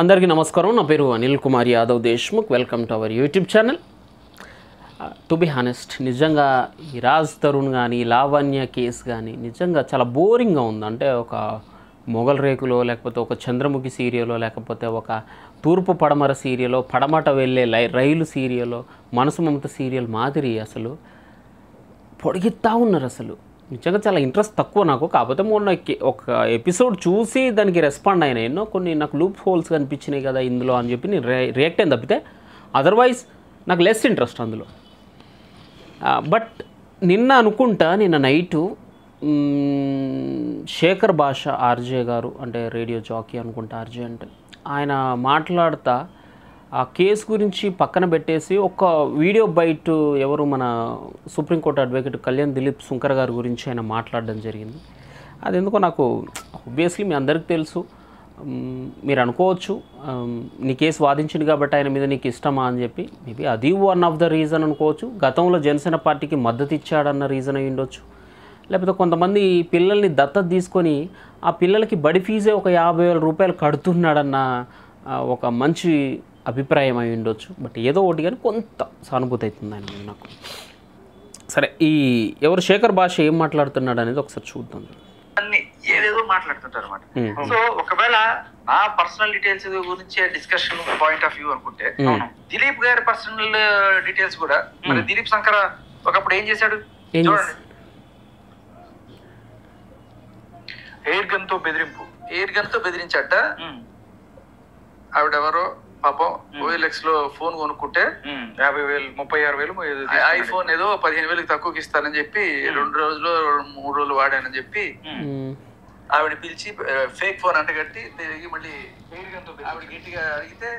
అందరికీ నమస్కారం. నా పేరు Anil Kumar Yadav Deshmukh. Welcome to our YouTube channel. To be honest, నిజంగా ఈ రాజ్ తరుణ్ కానీ లావణ్య కేసు కానీ నిజంగా చాలా బోరింగ్గా ఉంది. అంటే ఒక మొగల్ రేకులో, లేకపోతే ఒక చంద్రముఖి సీరియలో, లేకపోతే ఒక తూర్పు పడమర సీరియలో, పడమట వెళ్ళే రైలు సీరియలో, మనసు మమత సీరియల్ మాదిరి అసలు పొడిగిస్తూ ఉన్నారు. అసలు నిజంగా చాలా ఇంట్రెస్ట్ తక్కువ నాకు. కాకపోతే మొన్న ఒక ఎపిసోడ్ చూసి దానికి రెస్పాండ్ అయినా ఎన్నో కొన్ని నాకు లూప్ హోల్స్ కనిపించినాయి కదా ఇందులో అని చెప్పి నేను రియాక్ట్ అయిన తప్పితే అదర్వైజ్ నాకు లెస్ ఇంట్రెస్ట్ అందులో. బట్ నిన్న నైటు శేఖర్ భాష ఆర్జే గారు, అంటే రేడియో జాకీ అనుకుంటా ఆర్జే అంటే, ఆయన మాట్లాడుతా ఆ కేసు గురించి పక్కన పెట్టేసి ఒక వీడియో బయట ఎవరు మన సుప్రీంకోర్టు అడ్వకేట్ కళ్యాణ్ దిలీప్ సుంకర్ గారి గురించి ఆయన మాట్లాడడం జరిగింది. అది ఎందుకో నాకు ఆబ్వియస్లీ మీ అందరికీ తెలుసు. మీరు అనుకోవచ్చు నీ కేసు వాదించింది కాబట్టి ఆయన మీద నీకు ఇష్టమా అని చెప్పి. మేబీ అది వన్ ఆఫ్ ద రీజన్ అనుకోవచ్చు. గతంలో జనసేన పార్టీకి మద్దతు ఇచ్చాడన్న రీజన్ అయి ఉండొచ్చు. లేకపోతే కొంతమంది పిల్లల్ని దత్తత తీసుకొని ఆ పిల్లలకి బడి ఫీజే ఒక 50,000 రూపాయలు కడుతున్నాడన్న ఒక మంచి అభిప్రాయం అయి ఉండొచ్చు. బట్ ఏదో ఒకటి కానీ కొంత సానుభూతి అవుతుంది ఆయన నాకు. సరే, ఈ ఎవరు శేఖర్ భాష ఏం మాట్లాడుతున్నాడు అనేది ఒకసారి చూద్దాం. అన్ని ఏదేదో మాట్లాడుతుంటారు అనమాట. సో ఒకవేళ నా పర్సనల్ డీటెయిల్స్ గురించి డిస్కషన్ పాయింట్ ఆఫ్ వ్యూ అనుకుంటే, దిలీప్ గారి పర్సనల్ డీటెయిల్స్ కూడా మరి దిలీప్ శంకర్ ఒకప్పుడు ఏం చేశాడు చూడండి. ఎయిర్ గన్ తో బెదిరించట. ఆవిడెవరో పాపం OLX లో ఫోన్ కొనుక్కుంటే 50,000 36,000 ఐఫోన్ ఏదో 15,000 తక్కువకి ఇస్తానని చెప్పి 2 రోజులు 3 రోజులు వాడానని చెప్పి ఆవిడ పిలిచి ఫేక్ ఫోన్ అంటగట్టి తిరిగి మళ్ళీ ఆవిడ గట్టిగా అడిగితే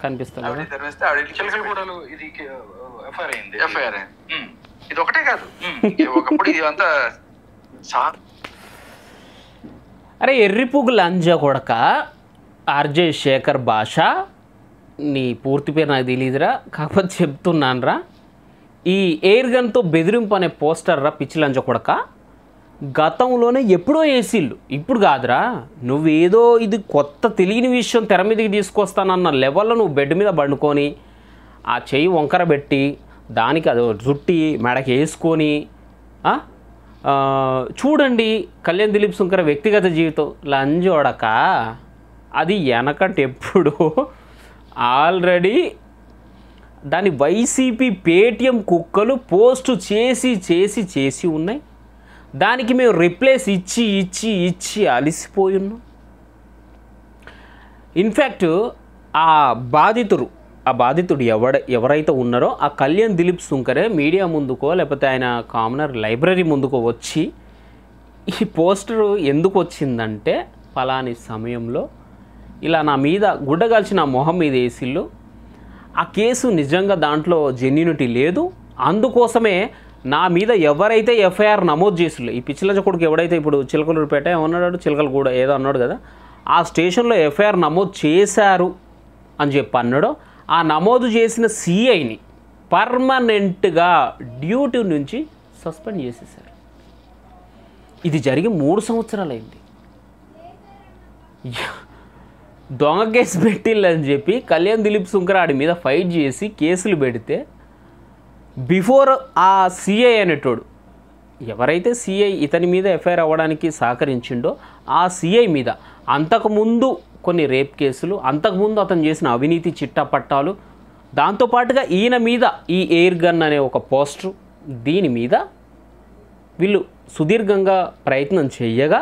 కనిపిస్తుంది. ఆవిడ తెరిస్తే ఆవిడ చిలకలగూడలో ఇది ఎఫ్ఐఆర్ అయింది. ఇది ఒకటే కాదు, ఒకప్పుడు ఇది అంతా అరే ఎర్రిపుగు లంజా కొడక ఆర్జే శేఖర్ భాష, నీ పూర్తి పేరు నాకు తెలియదురా, కాకపోతే చెప్తున్నాను రా. ఈ ఎయిర్ గన్తో బెదిరింపు అనే పోస్టర్ రా పిచ్చి లంజ కొడక గతంలోనే ఎప్పుడో వేసిళ్ళు, ఇప్పుడు కాదురా. నువ్వేదో ఇది కొత్త తెలియని విషయం తెర మీదకి తీసుకొస్తానన్న లెవెల్లో నువ్వు బెడ్ మీద పండుకొని ఆ చెయ్యి వంకర పెట్టి దానికి అది జుట్టి మెడకి వేసుకొని చూడండి కళ్యాణ్ దిలీప్ సుంకర వ్యక్తిగత జీవితం లంజోడక. అది వెనకటి ఎప్పుడు ఆల్రెడీ దాని వైసీపీ పేటిఎం కుక్కలు పోస్టు చేసి ఉన్నాయి. దానికి మేము రిప్లేస్ ఇచ్చి అలిసిపోయి ఉన్నాం. ఇన్ఫ్యాక్ట్ ఆ బాధితుడు ఎవరైతే ఉన్నారో ఆ కళ్యాణ్ దిలీప్ సుంకరే మీడియా ముందుకో లేకపోతే ఆయన కామనర్ లైబ్రరీ ముందుకో వచ్చి ఈ పోస్టరు ఎందుకు వచ్చిందంటే, ఫలాని సమయంలో ఇలా నా మీద గుడ్డగాల్చిన మొహం మీద వేసిళ్ళు, ఆ కేసు నిజంగా దాంట్లో జెన్యూనిటీ లేదు, అందుకోసమే నా మీద ఎవరైతే ఎఫ్ఐఆర్ నమోదు చేసిళ్ళు, ఈ పిచ్చిలంజ కొడుకు ఎవడైతే ఇప్పుడు చిలకలూరుపేట ఏమన్నాడు, చిలకలగూడ ఏదో అన్నాడు కదా, ఆ స్టేషన్లో ఎఫ్ఐఆర్ నమోదు చేశారు అని చెప్పి అన్నాడో, ఆ నమోదు చేసిన సిఐని పర్మనెంట్గా డ్యూటీ నుంచి సస్పెండ్ చేసేసారు. ఇది జరిగి 3 సంవత్సరాలైంది. దొంగ కేసు పెట్టిల్లని చెప్పి కళ్యాణ్ దిలీప్ సుంకర్ ఆడి మీద ఫైట్ చేసి కేసులు పెడితే, బిఫోర్ ఆ సిఐ అనేటోడు ఎవరైతే సిఐ ఇతని మీద ఎఫ్ఐఆర్ అవ్వడానికి సహకరించిండో ఆ సిఐ మీద అంతకుముందు కొన్ని రేప్ కేసులు, అంతకుముందు అతను చేసిన అవినీతి చిట్టపట్టాలు, దాంతోపాటుగా ఈయన మీద ఈ ఎయిర్ గన్ అనే ఒక పోస్టర్, దీని మీద వీళ్ళు సుదీర్ఘంగా ప్రయత్నం చేయగా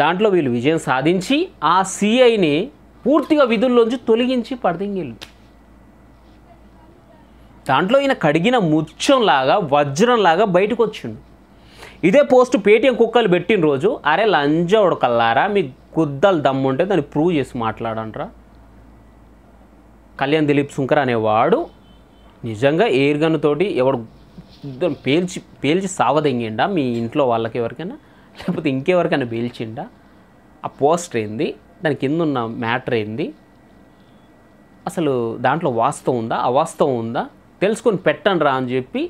దాంట్లో వీళ్ళు విజయం సాధించి ఆ సిఐని పూర్తిగా విధుల్లోంచి తొలగించి పడదింగిళ్ళు. దాంట్లో ఈయన కడిగిన ముత్యంలాగా వజ్రంలాగా బయటకు వచ్చిండు. ఇదే పోస్ట్ పేటిఎం కుక్కలు పెట్టిన రోజు, అరే లంజా ఉడకల్లారా మీ గుద్దలు దమ్ముంటే దాన్ని ప్రూవ్ చేసి మాట్లాడంట్రా. కళ్యాణ్ దిలీప్ సుంకర్ అనేవాడు నిజంగా ఎయిర్ గన్ తోటి ఎవడు పేల్చి సావదెంగిండా మీ ఇంట్లో వాళ్ళకి ఎవరికైనా, లేకపోతే ఇంకెవరికైనా పేల్చిండా? ఆ పోస్టర్ ఏంది, దాని కింద ఉన్న మ్యాటర్ ఏంది, అసలు దాంట్లో వాస్తవం ఉందా అవాస్తవం ఉందా తెలుసుకొని పెట్టండి రా అని చెప్పి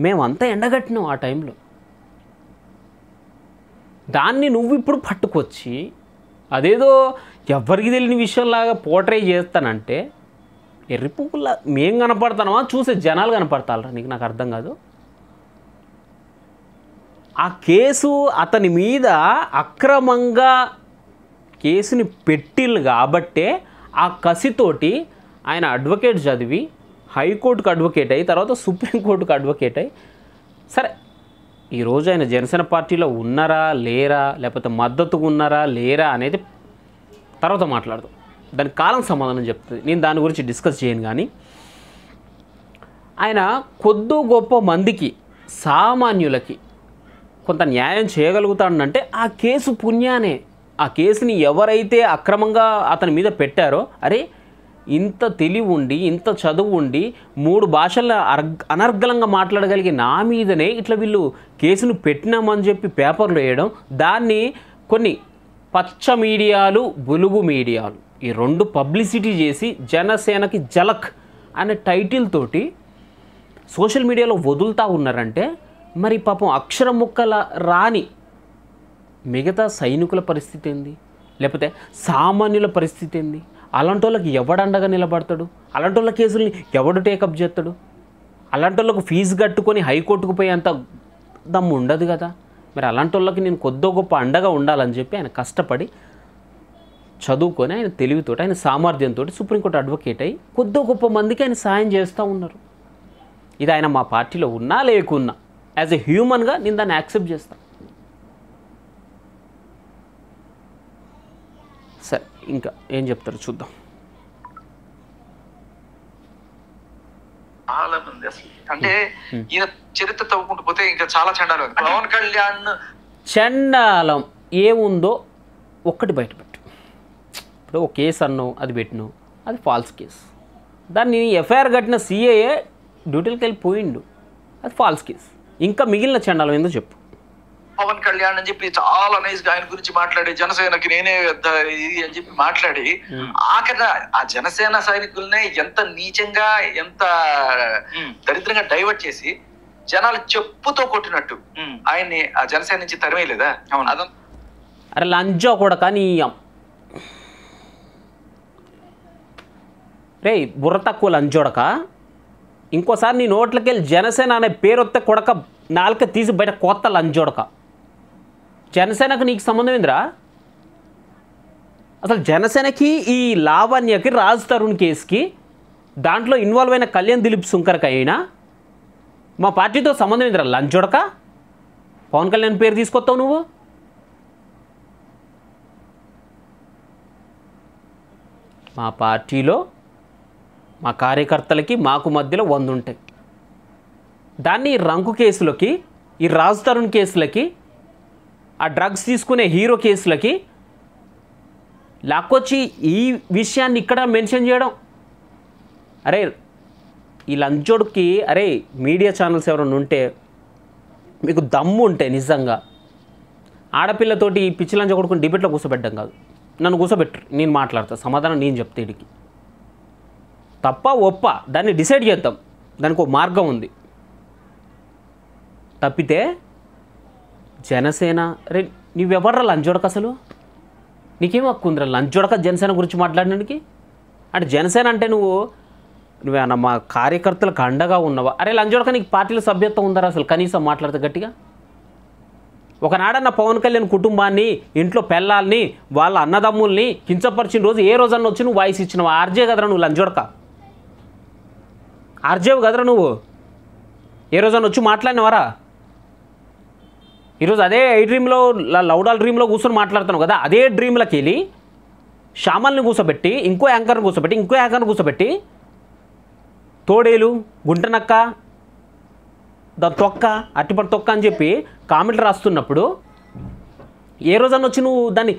మేమంతా ఎండగట్టినాం ఆ టైంలో. దాన్ని నువ్వు ఇప్పుడు పట్టుకొచ్చి అదేదో ఎవరికి తెలియని విషయంలాగా పోర్ట్రే చేస్తానంటే ఎర్రి పువ్వులా మేం కనపడతానమా చూసే జనాలు కనపడతారా నీకు? నాకు అర్థం కాదు. ఆ కేసు అతని మీద అక్రమంగా కేసుని పెట్టిల్లు కాబట్టే ఆ కసితోటి ఆయన అడ్వకేట్ చదివి హైకోర్టుకు అడ్వకేట్ అయ్యి తర్వాత సుప్రీంకోర్టుకు అడ్వకేట్ అయ్యి సరే ఈరోజు ఆయన జనసేన పార్టీలో ఉన్నారా లేరా లేకపోతే మద్దతుగా ఉన్నారా లేరా అనేది తర్వాత మాట్లాడదాం. దానికి కాలం సమాధానం చెప్తుంది. నేను దాని గురించి డిస్కస్ చేయను. కానీ ఆయన కొద్దో గొప్ప మందికి సామాన్యులకి కొంత న్యాయం చేయగలుగుతాడంటే ఆ కేసు పుణ్యానే. ఆ కేసుని ఎవరైతే అక్రమంగా అతని మీద పెట్టారో అరే ఇంత తెలివి ఉండి ఇంత చదువు ఉండి 3 భాషల్లో అనర్గళంగా మాట్లాడగలిగే నా మీదనే ఇట్లా వీళ్ళు కేసును పెట్టినామని చెప్పి పేపర్లు వేయడం, దాన్ని కొన్ని పచ్చ మీడియాలు బులుగు మీడియాలు ఈ 2 పబ్లిసిటీ చేసి జనసేనకి జలక్ అనే టైటిల్ తోటి సోషల్ మీడియాలో వదులుతూ ఉన్నారంటే మరి పాపం అక్షర ముక్కల రాని మిగతా సైనికుల పరిస్థితి ఏంది? లేకపోతే సామాన్యుల పరిస్థితి ఏంది? అలాంటి వాళ్ళకి ఎవడండగా నిలబడతాడు? అలాంటి వాళ్ళ కేసుల్ని ఎవడు టేకప్ చేస్తాడు? అలాంటి వాళ్ళకు ఫీజు కట్టుకొని హైకోర్టుకు పోయి అంత దమ్ము ఉండదు కదా. మరి అలాంటి వాళ్ళకి నేను కొద్దో గొప్ప అండగా ఉండాలని చెప్పి ఆయన కష్టపడి చదువుకొని ఆయన తెలివితో ఆయన సామర్థ్యంతో సుప్రీంకోర్టు అడ్వకేట్ అయ్యి కొద్దో గొప్ప మందికి ఆయన సాయం చేస్తూ ఉన్నారు. ఇది ఆయన మా పార్టీలో ఉన్నా లేకున్నా యాజ్ ఎ హ్యూమన్గా నేను దాన్ని యాక్సెప్ట్ చేస్తాను. సరే ఇంకా ఏం చెప్తారు చూద్దాం. చాలా మంది అసలు అంటే ఈయన చరిత్ర తవ్వుకుంటూ పోతే ఇంకా చాలా చండాలం. పవన్ కళ్యాణ్ చండాలం ఏముందో ఒక్కటి బయటపెట్టు. ఇప్పుడు ఒక కేసు అన్నావు, అది పెట్టినావు, అది ఫాల్స్ కేసు. దాన్ని ఎఫ్ఐఆర్ కట్టిన సిఏఏ డ్యూటీలకు వెళ్ళిపోయిండు, అది ఫాల్స్ కేసు. ఇంకా మిగిలిన చండాలం ఏందో చెప్పు. పవన్ కళ్యాణ్ అని చెప్పి చాలా నైస్ గా ఆయన గురించి మాట్లాడి జనసేనకి నేనే ఇది అని చెప్పి మాట్లాడి ఆఖరి ఆ జనసేన సైనికుల్నే ఎంత నీచంగా ఎంత దరిద్రంగా డైవర్ట్ చేసి జనాలు చెప్పుతో కొట్టినట్టు ఆయన్ని ఆ జనసేన నుంచి తరిమేయలేదా? అదంతా అరే లంచో కూడా కానీ రే బుర్ర తక్కువ లంచోడక. ఇంకోసారి నీ నోట్లకి వెళ్ళి జనసేన అనే పేరు వస్తే కొడక నాలుక తీసి బయట కొత్త లంచోడక. జనసేనకు నీకు సంబంధం ఏందిరా? అసలు జనసేనకి ఈ లావణ్యకి రాజ్ తరుణ్ కేసుకి దాంట్లో ఇన్వాల్వ్ అయిన కళ్యాణ్ దిలీప్ సుంకర్కి అయినా మా పార్టీతో సంబంధం ఏందిరా లంచోడక? పవన్ కళ్యాణ్ పేరు తీసుకొస్తావు నువ్వు. మా పార్టీలో మా కార్యకర్తలకి మాకు మధ్యలో 100 ఉంటాయి. దాన్ని ఈ రంకు కేసులకి ఈ రాజ్ తరుణ్ కేసులకి ఆ డ్రగ్స్ తీసుకునే హీరో కేసులకి లాక్కొచ్చి ఈ విషయాన్ని ఇక్కడ మెన్షన్ చేయడం. అరే ఈ లంచోడికి అరే మీడియా ఛానల్స్ ఎవరైనా ఉంటే మీకు దమ్ము ఉంటే నిజంగా ఆడపిల్లతోటి ఈ పిచ్చి లంచ కొడుకుని డిబేట్లో కూర్చోబెట్టడం కాదు, నన్ను కూర్చోబెట్టరు, నేను మాట్లాడతా, సమాధానం నేను చెప్తే ఇడికి తప్ప ఒప్ప దాన్ని డిసైడ్ చేద్దాం. దానికి ఒక మార్గం ఉంది. తప్పితే జనసేన రే నువ్వెవర్రా లంచోడక? అసలు నీకేం హక్కు ఉందిరా లంచోడక జనసేన గురించి మాట్లాడడానికి? అంటే జనసేన అంటే నువ్వేనా మా కార్యకర్తలకు అండగా ఉన్నావా? అరే లంచోడక నీకు పార్టీలో సభ్యత్వం ఉందరా అసలు కనీసం మాట్లాడితే గట్టిగా? ఒకనాడన్న పవన్ కళ్యాణ్ కుటుంబాన్ని ఇంట్లో పెళ్ళాలని వాళ్ళ అన్నదమ్ముల్ని కించపరిచిన రోజు ఏ రోజన్నా వచ్చి నువ్వు వాయిస్ ఇచ్చినావు? ఆర్జే కదరా నువ్వు లంచోడక? ఆర్జేవు కదరా నువ్వు? ఏ రోజన్నా వచ్చి మాట్లాడినవారా? ఈరోజు అదే ఐ డ్రీమ్లో లౌడాల్ డ్రీమ్లో కూర్చొని మాట్లాడుతున్నావు కదా, అదే డ్రీమ్లోకి వెళ్ళి శ్యామల్ని కూర్చోబెట్టి ఇంకో యాంకర్ని కూర్చోబెట్టి తోడేలు గుంటనక్క దాని తొక్క అట్టిపడి తొక్క అని చెప్పి కామెంట్లు రాస్తున్నప్పుడు ఏ రోజన్నా వచ్చి నువ్వు దాన్ని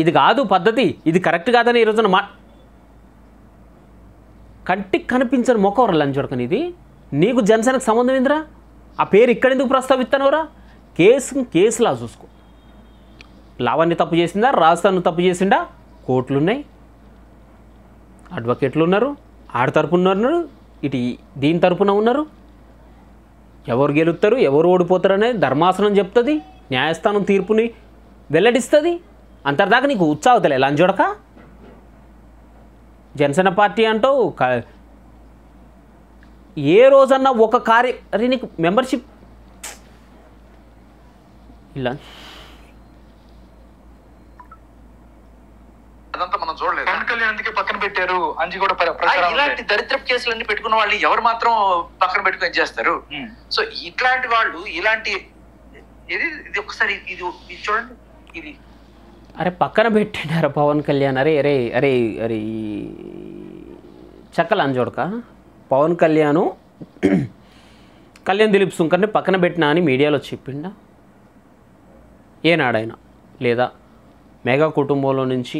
ఇది కాదు పద్ధతి, ఇది కరెక్ట్ కాదని ఏ రోజున కంటికి కనిపించని మొక్క లంచోడకని ఇది నీకు జనసేనకు సంబంధం ఏందిరా? ఆ పేరు ఇక్కడ ఎందుకు ప్రస్తావిస్తానవరా? కేసులా చూసుకో. లావణ్య తప్పు చేసిందా, రాజస్థాన్ తప్పు చేసిందా, కోర్టులు ఉన్నాయి, అడ్వకేట్లు ఉన్నారు, ఆడ తరపున ఉన్నారు, ఇటు దీని తరపున ఉన్నారు. ఎవరు గెలుస్తారు ఎవరు ఓడిపోతారు అనేది ధర్మాసనం చెప్తుంది. న్యాయస్థానం తీర్పుని వెల్లడిస్తుంది. అంతర్దాకా నీకు ఉత్సాహతలే లంజోడక. జనసేన పార్టీ అంటావు, ఏ రోజన్నా ఒక అరే నీకు మెంబర్షిప్ ఇలా అదంతా మనం చూడలేదు. పవన్ కళ్యాణ్ అందుకే పక్కన పెట్టారు అంజి కూడా ఇలాంటి దరిద్రపు కేసులన్నీ పెట్టుకున్న వాళ్ళు ఎవరు మాత్రం పక్కన పెట్టుకుని చేస్తారు? సో ఇట్లాంటి వాళ్ళు ఇలాంటి ఇది ఒకసారి ఇది చూడండి. ఇది అరే పక్కన పెట్టినారా పవన్ కళ్యాణ్? అరే అరే అరే అరే చక్కలు అంజోడక. పవన్ కళ్యాణ్ దిలీప్ సుంకర్ని పక్కన పెట్టినా అని మీడియాలో చెప్పిండా ఏనాడైనా? లేదా మెగా కుటుంబంలో నుంచి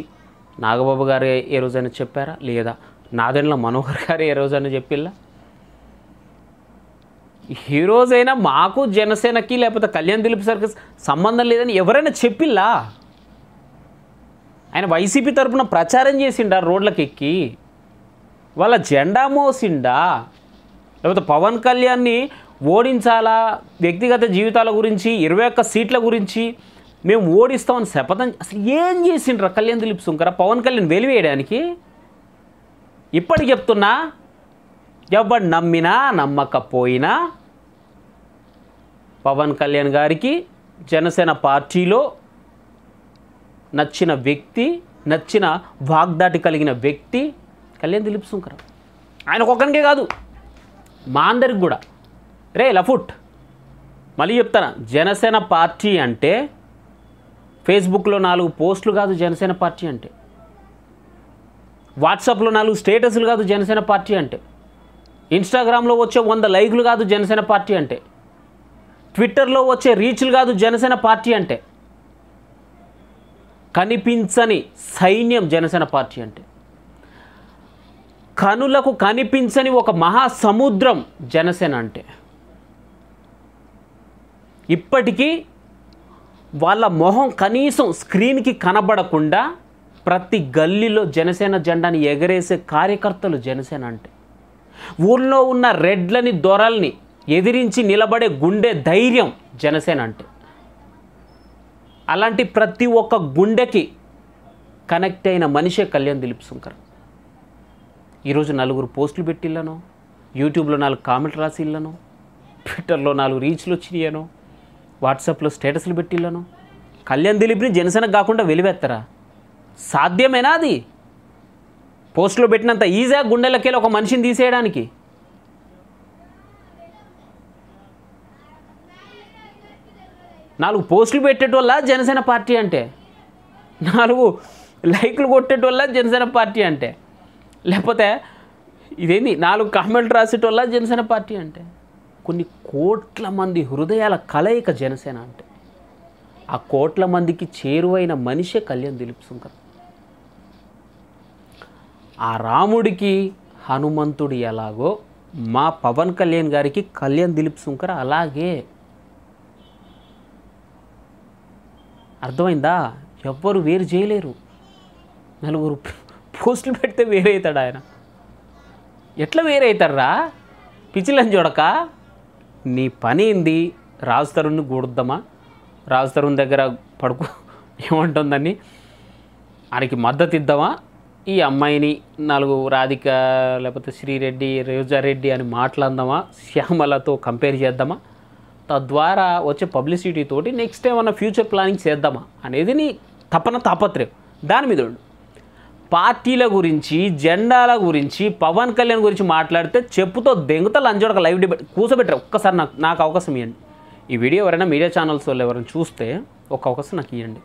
నాగబాబు గారు ఏ రోజైనా చెప్పారా? లేదా నాదెండ్ల మనోహర్ గారు ఏ రోజైనా చెప్పిల్లా? ఈ రోజైనా మాకు జనసేనకి లేకపోతే కళ్యాణ్ దిలీప్ సార్కి సంబంధం లేదని ఎవరైనా చెప్పిల్లా? ఆయన వైసీపీ తరఫున ప్రచారం చేసిండా? రోడ్లకు ఎక్కి వాళ్ళ జెండా మోసిండా? లేకపోతే పవన్ కళ్యాణ్ని ఓడించాలా, వ్యక్తిగత జీవితాల గురించి 21 సీట్ల గురించి మేము ఓడిస్తామని శపథం అసలు ఏం చేసిండ్రా కళ్యాణ్ దిలీప్ సుంకర? పవన్ కళ్యాణ్ వెలివేయడానికి ఇప్పటికి చెప్తున్నా, ఎవరు నమ్మినా నమ్మకపోయినా పవన్ కళ్యాణ్ గారికి జనసేన పార్టీలో నచ్చిన వ్యక్తి, నచ్చిన వాగ్దాటి కలిగిన వ్యక్తి కళ్యాణ్ దిలీప్ సుంకర. ఆయనకు ఒక్కరికే కాదు, మా అందరికి కూడా. రే లఫుట్ మళ్ళీ చెప్తాను, జనసేన పార్టీ అంటే ఫేస్బుక్లో 4 పోస్టులు కాదు జనసేన పార్టీ అంటే, వాట్సాప్లో 4 స్టేటస్లు కాదు జనసేన పార్టీ అంటే, ఇన్స్టాగ్రామ్లో వచ్చే 100 లైకులు కాదు జనసేన పార్టీ అంటే, ట్విట్టర్లో వచ్చే రీచ్లు కాదు జనసేన పార్టీ అంటే, కనిపించని సైన్యం జనసేన పార్టీ అంటే, కనులకు కనిపించని ఒక మహాసముద్రం జనసేన అంటే. ఇప్పటికీ వాళ్ళ మొహం కనీసం స్క్రీన్కి కనబడకుండా ప్రతి గల్లీలో జనసేన జెండాని ఎగరేసే కార్యకర్తలు జనసేన అంటే. ఊళ్ళో ఉన్న రెడ్లని దొరల్ని ఎదిరించి నిలబడే గుండె ధైర్యం జనసేన అంటే. అలాంటి ప్రతి ఒక్క గుండెకి కనెక్ట్ అయిన మనిషే కళ్యాణ్ దిలీప్ సుంకర్. ఈరోజు 4 పోస్టులు పెట్టిళ్ళను, యూట్యూబ్లో 4 కామెంట్లు రాసి ఇళ్ళను, ట్విట్టర్లో 4 రీచ్లు వచ్చినాయను, వాట్సాప్లో స్టేటస్లు పెట్టిళ్ళను. కళ్యాణ్ దిలీప్ని జనసేనకు కాకుండా వెలివేస్తారా? సాధ్యమేనా అది? పోస్టులో పెట్టినంత ఈజీగా గుండెలకెళ్ళి ఒక మనిషిని తీసేయడానికి? నాలుగు పోస్టులు పెట్టేటోళ్ళ జనసేన పార్టీ అంటే, 4 లైక్లు కొట్టేటోళ్ళ జనసేన పార్టీ అంటే, లేకపోతే ఇదేంది 4 కామెంట్లు రాసేటోళ్ళ జనసేన పార్టీ అంటే. కొన్ని కోట్ల మంది హృదయాల కలయిక జనసేన అంటే. ఆ కోట్ల మందికి చేరువైన మనిషే కళ్యాణ్ దిలీప్ సుంకర్. ఆ రాముడికి హనుమంతుడు ఎలాగో మా పవన్ కళ్యాణ్ గారికి కళ్యాణ్ దిలీప్ సుంకర్ అలాగే. అర్థమైందా? ఎవ్వరు వేరు చేయలేరు. 4 పోస్టులు పెడితే వేరవుతాడు ఆయన. ఎట్లా వేరవుతారా? పిచ్చిలని చూడక. నీ పని ఏంది? రాజు తరుణ్ని గూడుద్దామా? రాజు తరుణ్ దగ్గర పడుకో ఏమంటుందని ఆయనకి మద్దతు ఇద్దామా? ఈ అమ్మాయిని 4 రాధిక లేకపోతే శ్రీరెడ్డి, రోజారెడ్డి అని మాట్లాడదామా? శ్యామలతో కంపేర్ చేద్దామా? తద్వారా వచ్చే పబ్లిసిటీ తోటి నెక్స్ట్ ఏమన్నా ఫ్యూచర్ ప్లానింగ్ చేద్దామా అనేది నీ తాపత్రయం. దాని మీద ఉండు. పార్టీల గురించి, జెండాల గురించి, పవన్ కళ్యాణ్ గురించి మాట్లాడితే చెప్పుతో దెంగుతా లంచోడక లైవ్ డిబేట్ కూర్చోబెట్టరు. ఒక్కసారి నాకు అవకాశం ఇవ్వండి. ఈ వీడియో ఎవరైనా మీడియా ఛానల్స్ వాళ్ళు ఎవరైనా చూస్తే ఒక అవకాశం నాకు ఇవ్వండి.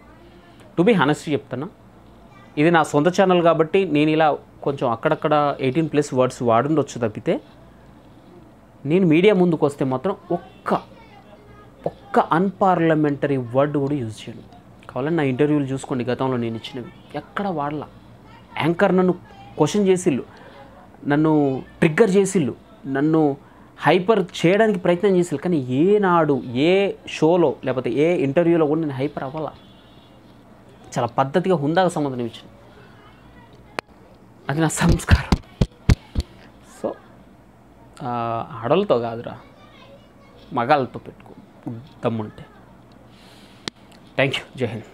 టు బీ హానెస్ట్ చెప్తున్నా, ఇది నా సొంత ఛానల్ కాబట్టి నేను ఇలా కొంచెం అక్కడక్కడ 18+ వర్డ్స్ వాడుండొచ్చు తప్పితే, నేను మీడియా ముందుకు వస్తే మాత్రం ఒక్క అన్పార్లమెంటరీ వర్డ్ కూడా యూజ్ చేయను. కావాలని నా ఇంటర్వ్యూలు చూసుకోండి, గతంలో నేను ఇచ్చినవి ఎక్కడ వాడలా. యాంకర్ నన్ను క్వశ్చన్ చేసిళ్ళు, నన్ను ట్రిగ్గర్ చేసిళ్ళు, నన్ను హైపర్ చేయడానికి ప్రయత్నం చేసిళ్ళు, కానీ ఏనాడు ఏ షోలో లేకపోతే ఏ ఇంటర్వ్యూలో కూడా నేను హైపర్ అవ్వాలా. చాలా పద్ధతిగా హుందాగా సమాధానం ఇచ్చాను. అది నా సంస్కారం. సో ఆడలతో కాదురా, మగాళ్ళతో పెట్టుకో దమ్ముంటే. Thank you. జై హింద్.